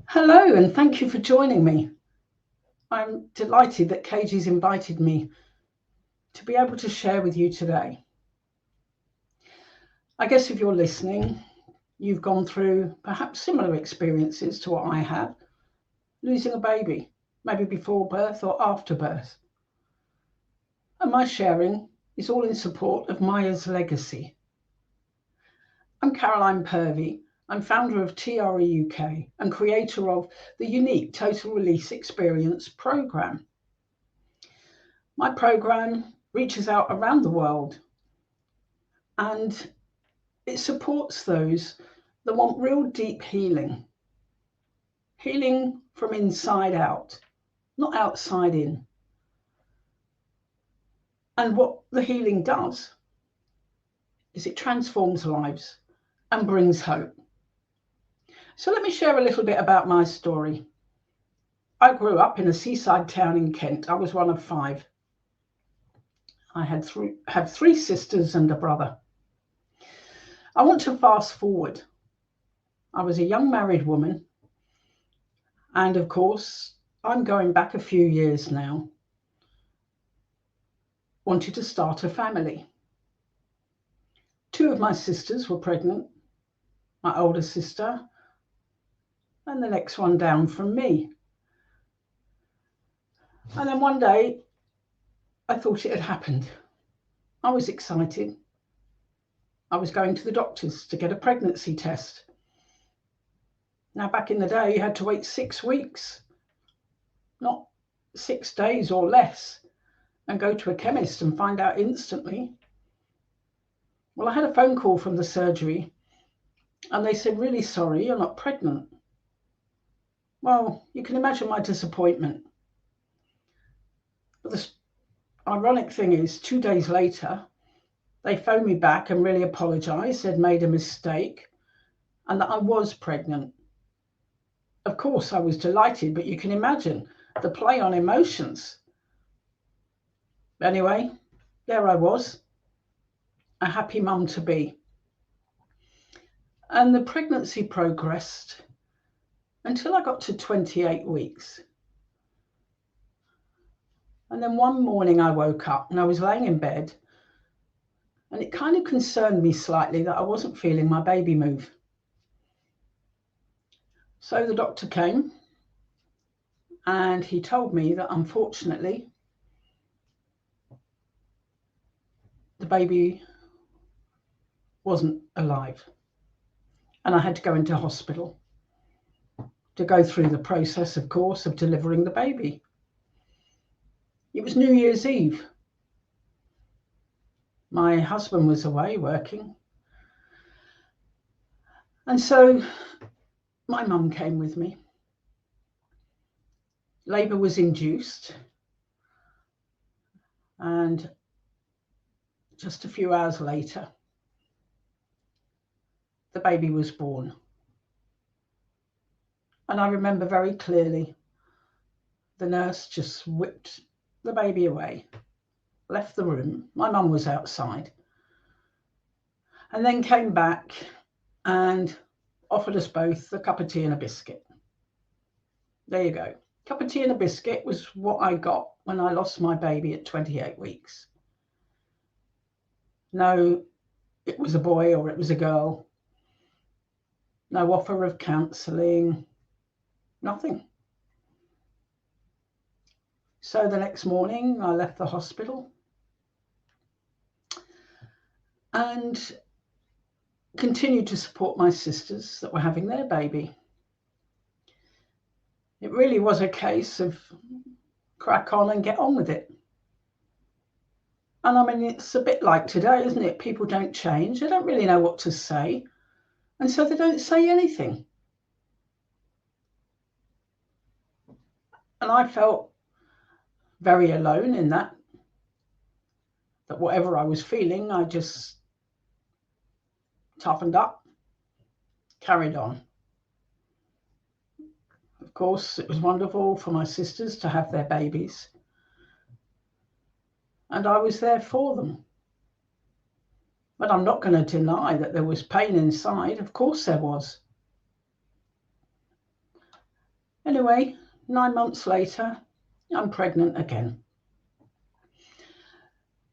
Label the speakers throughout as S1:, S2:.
S1: Hello, and thank you for joining me. I'm delighted that Katie's invited me to be able to share with you today. I guess if you're listening, you've gone through perhaps similar experiences to what I have, losing a baby, maybe before birth or after birth. And my sharing is all in support of Mayah's legacy. I'm Caroline Purvey. I'm founder of TRE UK and creator of the unique Total Release Experience programme. My programme reaches out around the world and it supports those that want real deep healing. Healing from inside out, not outside in. And what the healing does is it transforms lives and brings hope. So let me share a little bit about my story. I grew up in a seaside town in Kent. I was one of 5. I had three sisters and a brother. I want to fast forward. I was a young married woman. And of course, I'm going back a few years now. Wanted to start a family. 2 of my sisters were pregnant, my older sister, and the next one down from me. And then one day, I thought it had happened. I was excited. I was going to the doctors to get a pregnancy test. Now, back in the day, you had to wait 6 weeks, not 6 days or less, and go to a chemist and find out instantly. Well, I had a phone call from the surgery and they said, really sorry, you're not pregnant. Well, you can imagine my disappointment. But the ironic thing is, 2 days later, they phoned me back and really apologised, they'd made a mistake and that I was pregnant. Of course, I was delighted, but you can imagine the play on emotions. Anyway, there I was, a happy mum to be. And the pregnancy progressed until I got to 28 weeks. And then one morning I woke up and I was laying in bed and it kind of concerned me slightly that I wasn't feeling my baby move. So the doctor came and he told me that unfortunately the baby wasn't alive and I had to go into hospital to go through the process, of course, of delivering the baby. It was New Year's Eve. My husband was away working. And so my mum came with me. Labour was induced. And just a few hours later, the baby was born. And I remember very clearly the nurse just whipped the baby away, left the room. My mum was outside. And then came back and offered us both a cup of tea and a biscuit. There you go. Cup of tea and a biscuit was what I got when I lost my baby at 28 weeks. No, it was a boy or it was a girl. No offer of counselling, nothing. So the next morning I left the hospital and continued to support my sisters that were having their baby. It really was a case of crack on and get on with it. And I mean, it's a bit like today, isn't it? People don't change. They don't really know what to say. And so they don't say anything. And I felt very alone in that whatever I was feeling, I just toughened up, carried on. Of course, it was wonderful for my sisters to have their babies. And I was there for them. But I'm not going to deny that there was pain inside. Of course there was. Anyway, 9 months later, I'm pregnant again.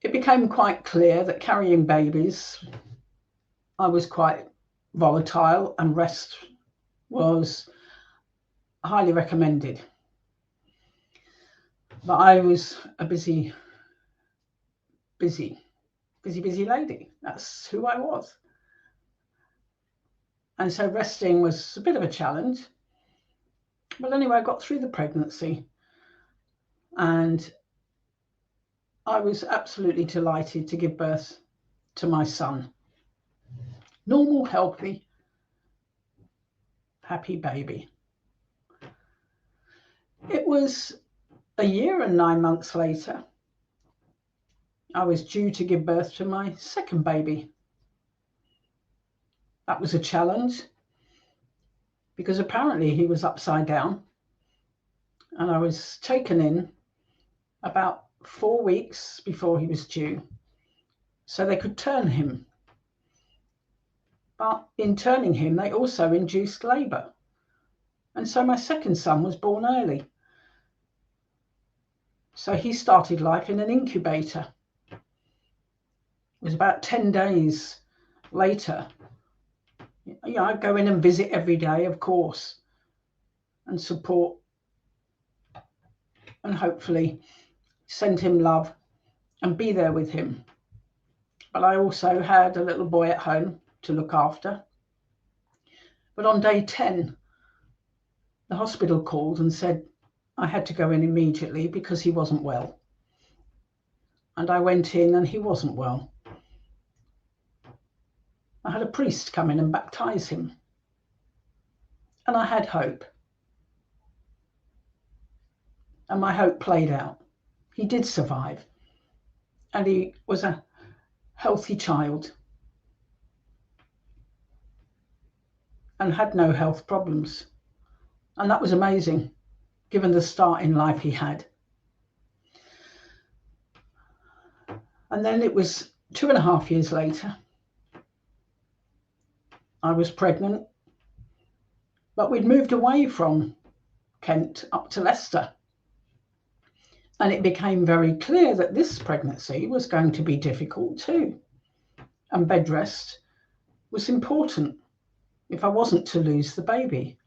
S1: It became quite clear that carrying babies, I was quite volatile and rest was highly recommended. But I was a busy lady. That's who I was. And so resting was a bit of a challenge. But anyway, I got through the pregnancy and I was absolutely delighted to give birth to my son. Normal, healthy, happy baby. It was a year and 9 months later, I was due to give birth to my second baby. That was a challenge because apparently he was upside down and I was taken in about 4 weeks before he was due so they could turn him. But in turning him, they also induced labour. And so my second son was born early. So he started life in an incubator. It was about 10 days later. I'd go in and visit every day, of course, and support and hopefully send him love and be there with him. But I also had a little boy at home to look after. But on day 10, the hospital called and said I had to go in immediately because he wasn't well. And I went in and he wasn't well. I had a priest come in and baptize him. And I had hope. And my hope played out. He did survive. And he was a healthy child and had no health problems. And that was amazing, given the start in life he had. And then it was 2.5 years later. I was pregnant, but we'd moved away from Kent up to Leicester. And it became very clear that this pregnancy was going to be difficult too. And bed rest was important if I wasn't to lose the baby.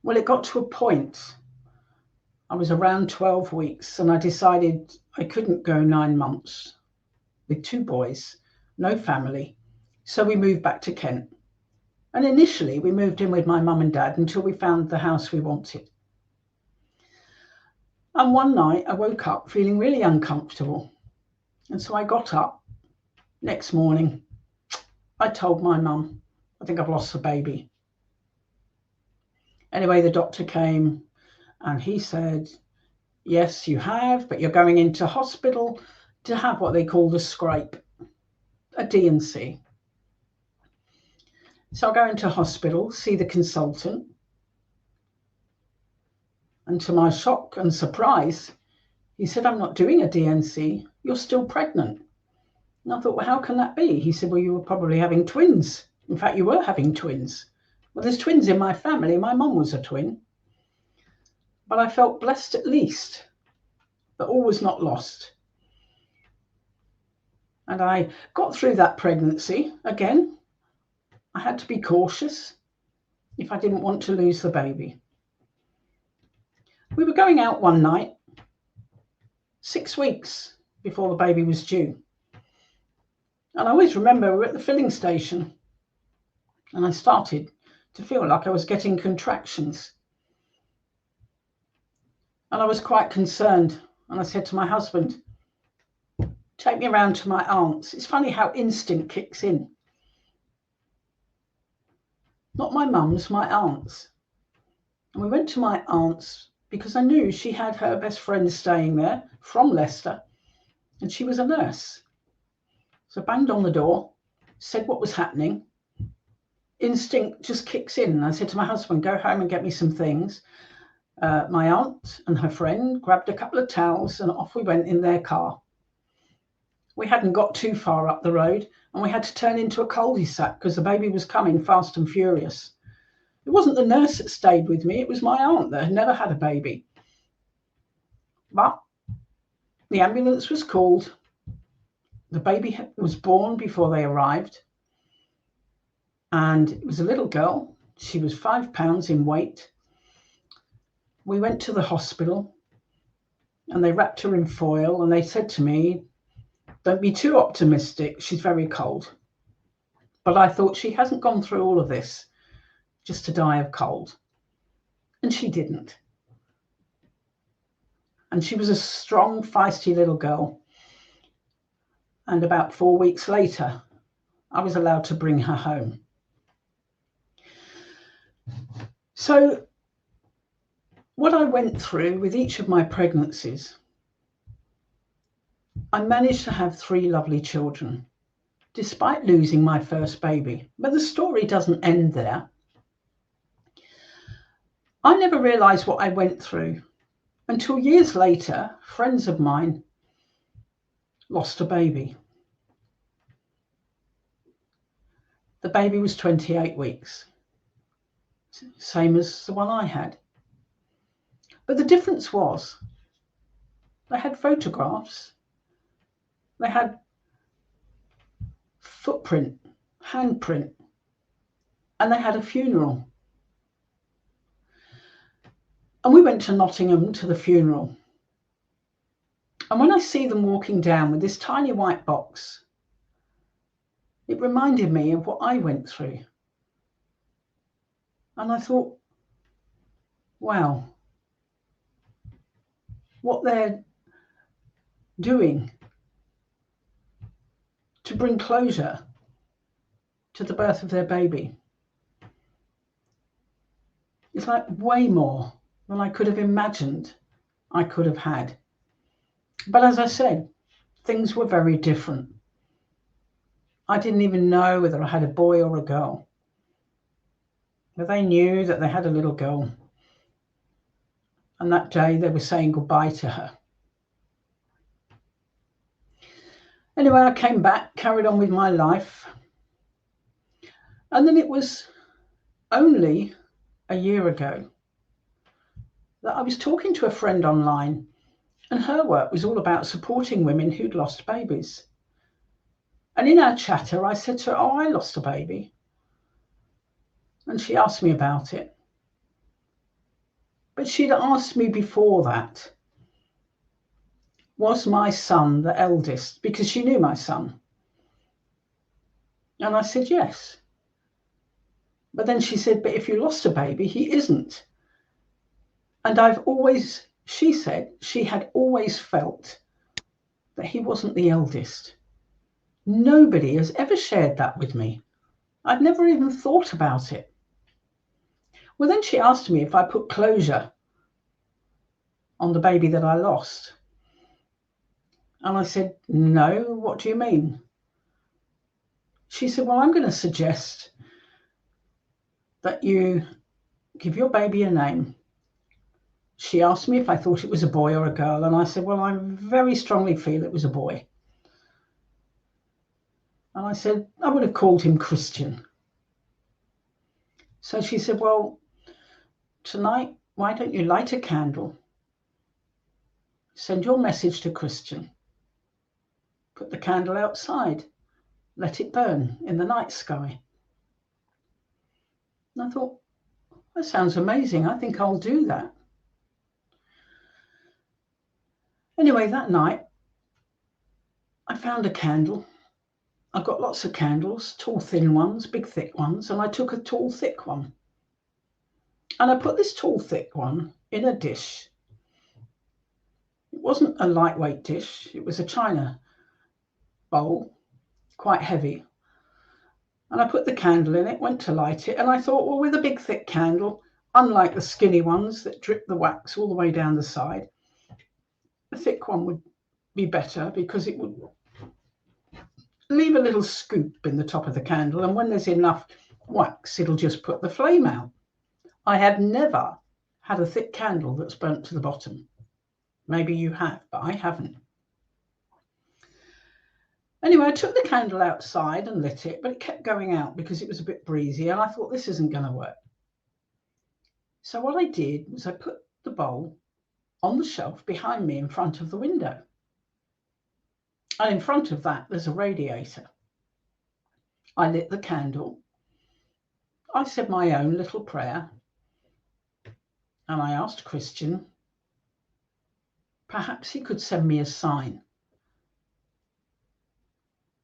S1: Well, it got to a point, I was around 12 weeks, and I decided I couldn't go 9 months with 2 boys, no family. So we moved back to Kent. And initially we moved in with my mum and dad until we found the house we wanted. And one night I woke up feeling really uncomfortable. And so I got up. Next morning, I told my mum, I think I've lost the baby. Anyway, the doctor came and he said, yes, you have, but you're going into hospital to have what they call the scrape, a D&C. So I go into hospital, see the consultant. And to my shock and surprise, he said, I'm not doing a D&C, you're still pregnant. And I thought, well, how can that be? He said, well, you were probably having twins. In fact, you were having twins. Well, there's twins in my family. My mum was a twin. But I felt blessed at least that all was not lost. And I got through that pregnancy. Again, I had to be cautious if I didn't want to lose the baby. We were going out one night, 6 weeks before the baby was due. And I always remember we were at the filling station and I started to feel like I was getting contractions. And I was quite concerned. And I said to my husband, take me around to my aunt's. It's funny how instinct kicks in. Not my mum's, my aunt's. And we went to my aunt's because I knew she had her best friend staying there from Leicester, and she was a nurse. So I banged on the door, said what was happening. Instinct just kicks in. And I said to my husband, go home and get me some things. My aunt and her friend grabbed a couple of towels and off we went in their car. We hadn't got too far up the road and we had to turn into a cul-de-sac because the baby was coming fast and furious. It wasn't the nurse that stayed with me, it was my aunt that had never had a baby. But the ambulance was called. The baby was born before they arrived. And it was a little girl. She was 5 pounds in weight. We went to the hospital and they wrapped her in foil and they said to me, "Don't be too optimistic. She's very cold." But I thought, she hasn't gone through all of this just to die of cold. And she didn't. And she was a strong, feisty little girl. And about 4 weeks later, I was allowed to bring her home. So what I went through with each of my pregnancies, I managed to have 3 lovely children, despite losing my first baby. But the story doesn't end there. I never realized what I went through until years later, friends of mine lost a baby. The baby was 28 weeks, same as the one I had. But the difference was they had photographs, they had footprint, handprint, and they had a funeral. And we went to Nottingham to the funeral. And when I see them walking down with this tiny white box, it reminded me of what I went through. And I thought, wow, what they're doing to bring closure to the birth of their baby is like way more than I could have imagined I could have had. But as I said, things were very different. I didn't even know whether I had a boy or a girl. But they knew that they had a little girl. And that day they were saying goodbye to her. Anyway, I came back, carried on with my life. And then it was only a year ago that I was talking to a friend online, and her work was all about supporting women who'd lost babies. And in our chatter, I said to her, "Oh, I lost a baby." And she asked me about it. But she'd asked me before that, was my son the eldest? Because she knew my son. And I said, yes. But then she said, but if you lost a baby, he isn't. And she said she had always felt that he wasn't the eldest. Nobody has ever shared that with me. I'd never even thought about it. Well, then she asked me if I put closure on the baby that I lost. And I said, no, what do you mean? She said, well, I'm going to suggest that you give your baby a name. She asked me if I thought it was a boy or a girl. And I said, well, I very strongly feel it was a boy. And I said, I would have called him Christian. So she said, well, tonight, why don't you light a candle? Send your message to Christian. Put the candle outside. Let it burn in the night sky. And I thought, that sounds amazing. I think I'll do that. Anyway, that night, I found a candle. I've got lots of candles, tall, thin ones, big, thick ones, and I took a tall, thick one. And I put this tall, thick one in a dish. It wasn't a lightweight dish. It was a china bowl, quite heavy. And I put the candle in it, went to light it, and I thought, well, with a big, thick candle, unlike the skinny ones that drip the wax all the way down the side, the thick one would be better because it would leave a little scoop in the top of the candle, and when there's enough wax, it'll just put the flame out. I have never had a thick candle that's burnt to the bottom. Maybe you have, but I haven't. Anyway, I took the candle outside and lit it, but it kept going out because it was a bit breezy, and I thought, this isn't going to work. So what I did was I put the bowl on the shelf behind me in front of the window. And in front of that, there's a radiator. I lit the candle. I said my own little prayer. And I asked Christian, perhaps he could send me a sign.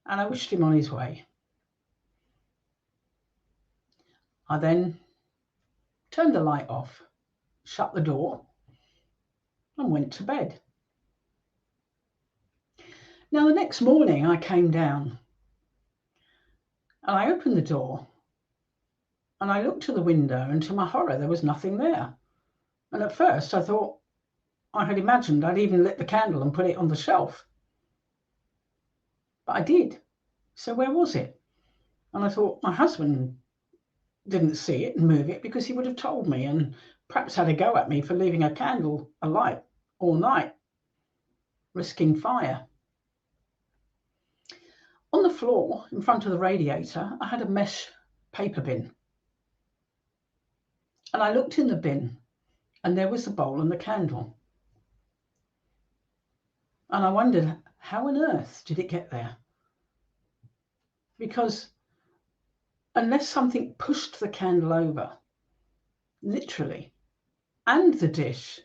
S1: And I wished him on his way. I then turned the light off, shut the door, and went to bed. Now, the next morning I came down and I opened the door and I looked to the window, and to my horror, there was nothing there. And at first I thought I had imagined I'd even lit the candle and put it on the shelf. But I did. So where was it? And I thought my husband didn't see it and move it, because he would have told me and perhaps had a go at me for leaving a candle alight all night, risking fire. On the floor in front of the radiator, I had a mesh paper bin. And I looked in the bin and there was the bowl and the candle. And I wondered, how on earth did it get there? Because unless something pushed the candle over, literally, and the dish,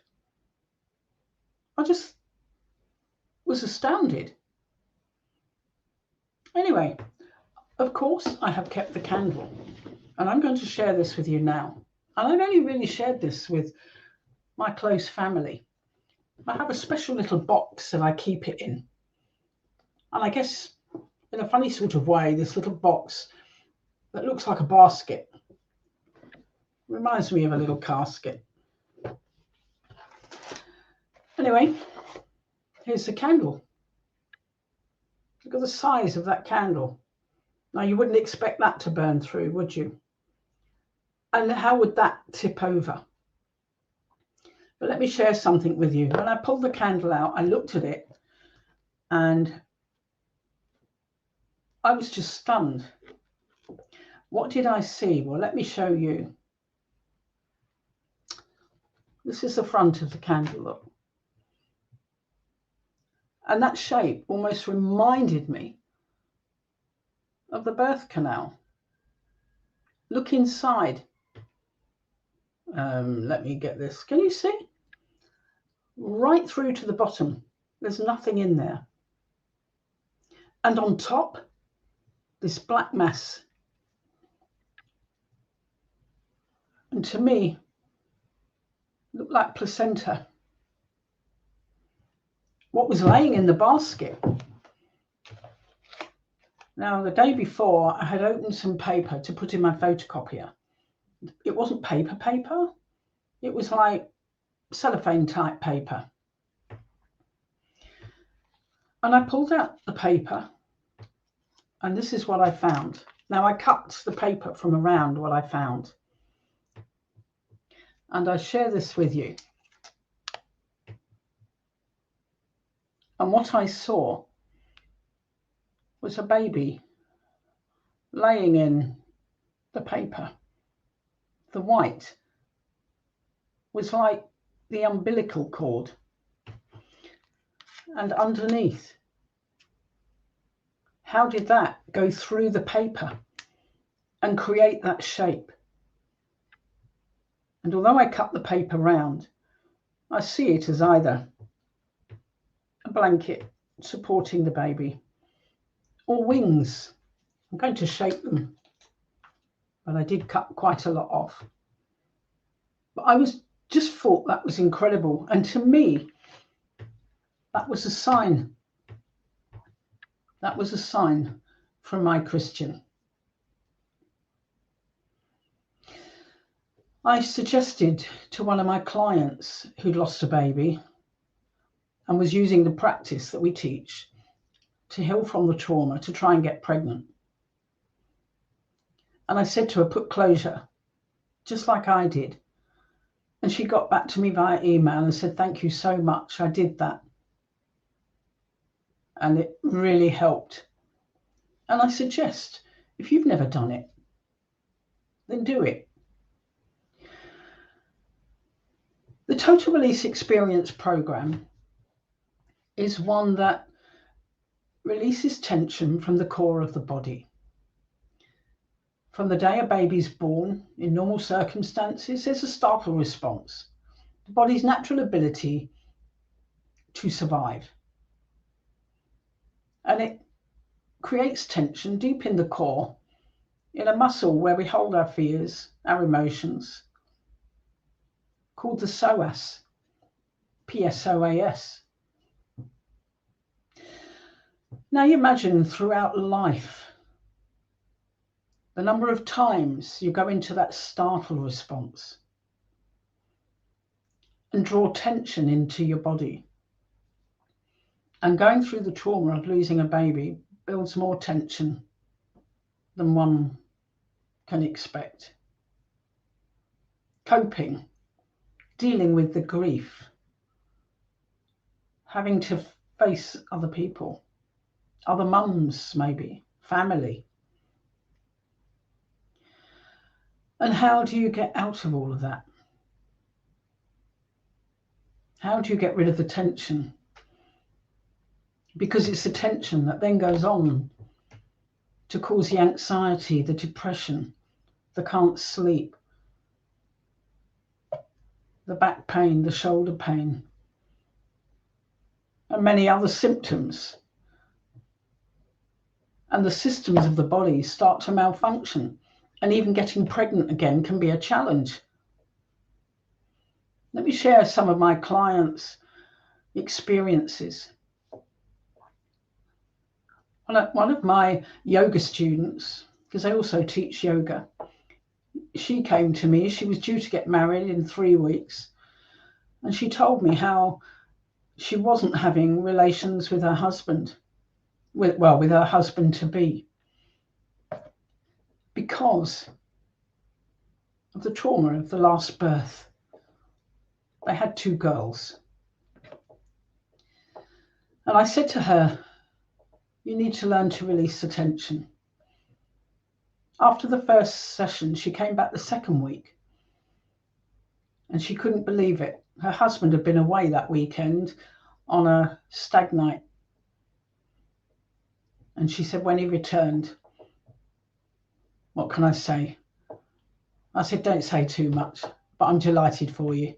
S1: I just was astounded. Anyway, of course, I have kept the candle, and I'm going to share this with you now. And I've only really shared this with my close family. I have a special little box that I keep it in. And I guess in a funny sort of way, this little box that looks like a basket reminds me of a little casket. Anyway, here's the candle. Look at the size of that candle. Now, you wouldn't expect that to burn through, would you? And how would that tip over? But let me share something with you. When I pulled the candle out, I looked at it and I was just stunned. What did I see? Well, let me show you. This is the front of the candle, look. And that shape almost reminded me of the birth canal. Look inside. Let me get this. Can you see? Right through to the bottom. There's nothing in there. And on top, this black mass. And to me, looked like placenta. What was laying in the basket? Now, the day before, I had opened some paper to put in my photocopier. It wasn't paper. It was like cellophane type paper. And I pulled out the paper, and this is what I found. Now, I cut the paper from around what I found. And I share this with you. And what I saw was a baby laying in the paper. The white was like the umbilical cord. And underneath, how did that go through the paper and create that shape? And although I cut the paper round, I see it as either a blanket supporting the baby or wings. I'm going to shape them, but I did cut quite a lot off. But I just thought that was incredible. And to me, that was a sign. That was a sign from my Christian. I suggested to one of my clients who'd lost a baby and was using the practice that we teach to heal from the trauma to try and get pregnant. And I said to her, put closure, just like I did. And she got back to me via email and said, thank you so much. I did that. And it really helped. And I suggest, if you've never done it, then do it. Total Release Experience program is one that releases tension from the core of the body. From the day a baby's born, in normal circumstances, there's a startle response, the body's natural ability to survive. And it creates tension deep in the core, in a muscle where we hold our fears, our emotions, called the psoas, PSOAS. Now you imagine throughout life, the number of times you go into that startle response and draw tension into your body. And going through the trauma of losing a baby builds more tension than one can expect. Coping, dealing with the grief, having to face other people, other mums maybe, family. And how do you get out of all of that? How do you get rid of the tension? Because it's the tension that then goes on to cause the anxiety, the depression, the can't sleep, the back pain, the shoulder pain, and many other symptoms. And the systems of the body start to malfunction, and even getting pregnant again can be a challenge. Let me share some of my clients' experiences. One of my yoga students, because I also teach yoga, she came to me. She was due to get married in 3 weeks, and she told me how she wasn't having relations with her husband, with her husband-to-be, because of the trauma of the last birth. They had 2 girls. And I said to her, you need to learn to release the tension. After the first session, she came back the second week, and she couldn't believe it. Her husband had been away that weekend on a stag night. And she said when he returned, what can I say? I said, don't say too much, but I'm delighted for you.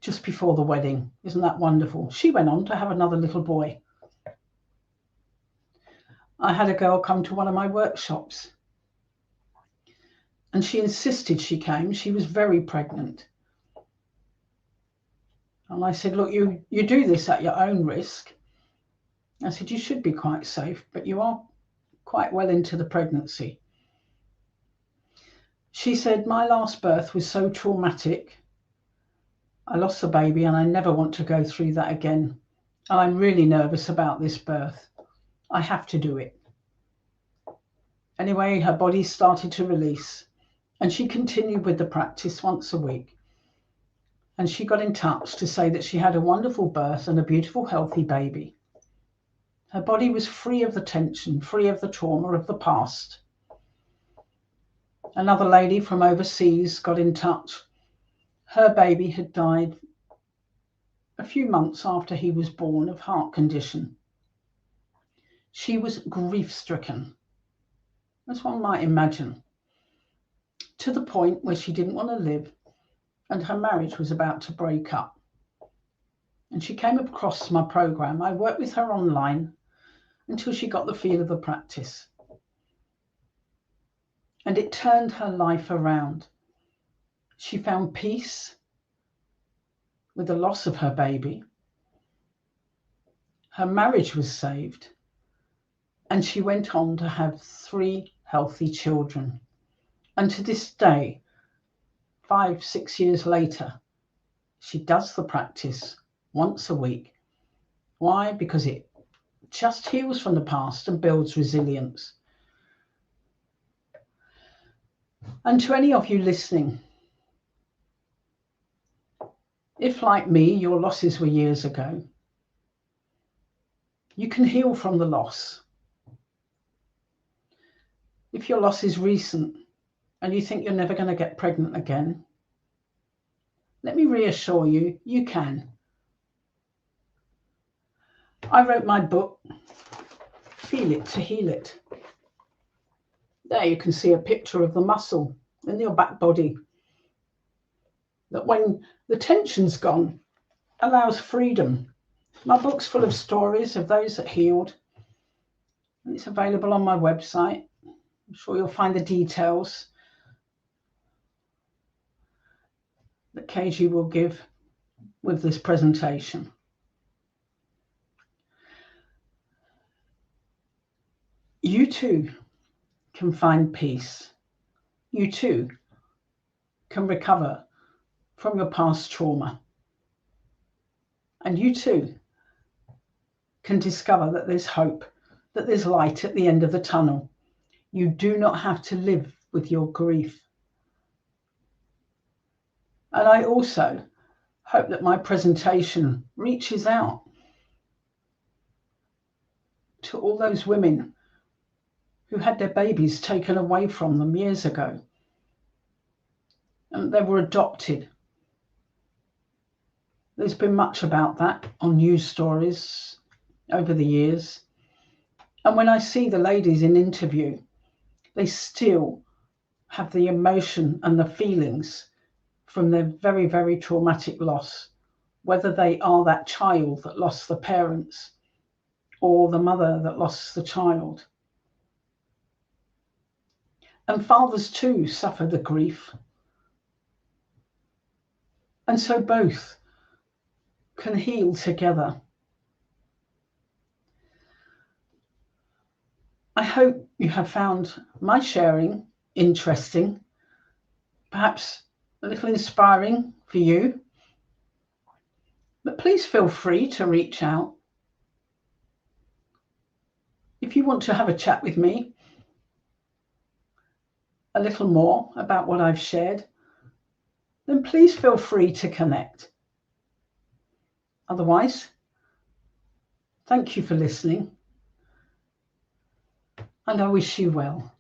S1: Just before the wedding, isn't that wonderful? She went on to have another little boy. I had a girl come to one of my workshops, and she insisted she came. She was very pregnant. And I said, look, you do this at your own risk. I said, you should be quite safe, but you are quite well into the pregnancy. She said, my last birth was so traumatic. I lost the baby and I never want to go through that again. I'm really nervous about this birth. I have to do it. Anyway, her body started to release, and she continued with the practice once a week. And she got in touch to say that she had a wonderful birth and a beautiful, healthy baby. Her body was free of the tension, free of the trauma of the past. Another lady from overseas got in touch. Her baby had died a few months after he was born of heart condition. She was grief-stricken, as one might imagine, to the point where she didn't want to live, and her marriage was about to break up. And she came across my program. I worked with her online until she got the feel of the practice. And it turned her life around. She found peace with the loss of her baby. Her marriage was saved. And she went on to have 3 healthy children. And to this day, 5-6 years later, she does the practice once a week. Why? Because it just heals from the past and builds resilience. And to any of you listening, if like me, your losses were years ago, you can heal from the loss. If your loss is recent and you think you're never going to get pregnant again, let me reassure you, you can. I wrote my book, Feel It to Heal It. There you can see a picture of the muscle in your back body that, when the tension's gone, allows freedom. My book's full of stories of those that healed, and it's available on my website. I'm sure you'll find the details that KG will give with this presentation. You too can find peace. You too can recover from your past trauma. And you too can discover that there's hope, that there's light at the end of the tunnel. You do not have to live with your grief. And I also hope that my presentation reaches out to all those women who had their babies taken away from them years ago, and they were adopted. There's been much about that on news stories over the years. And when I see the ladies in interview, they still have the emotion and the feelings from their very, very traumatic loss, whether they are that child that lost the parents or the mother that lost the child. And fathers too suffer the grief. And so both can heal together. I hope you have found my sharing interesting, perhaps a little inspiring for you. But please feel free to reach out. If you want to have a chat with me a little more about what I've shared, then please feel free to connect. Otherwise, thank you for listening, and I wish you well.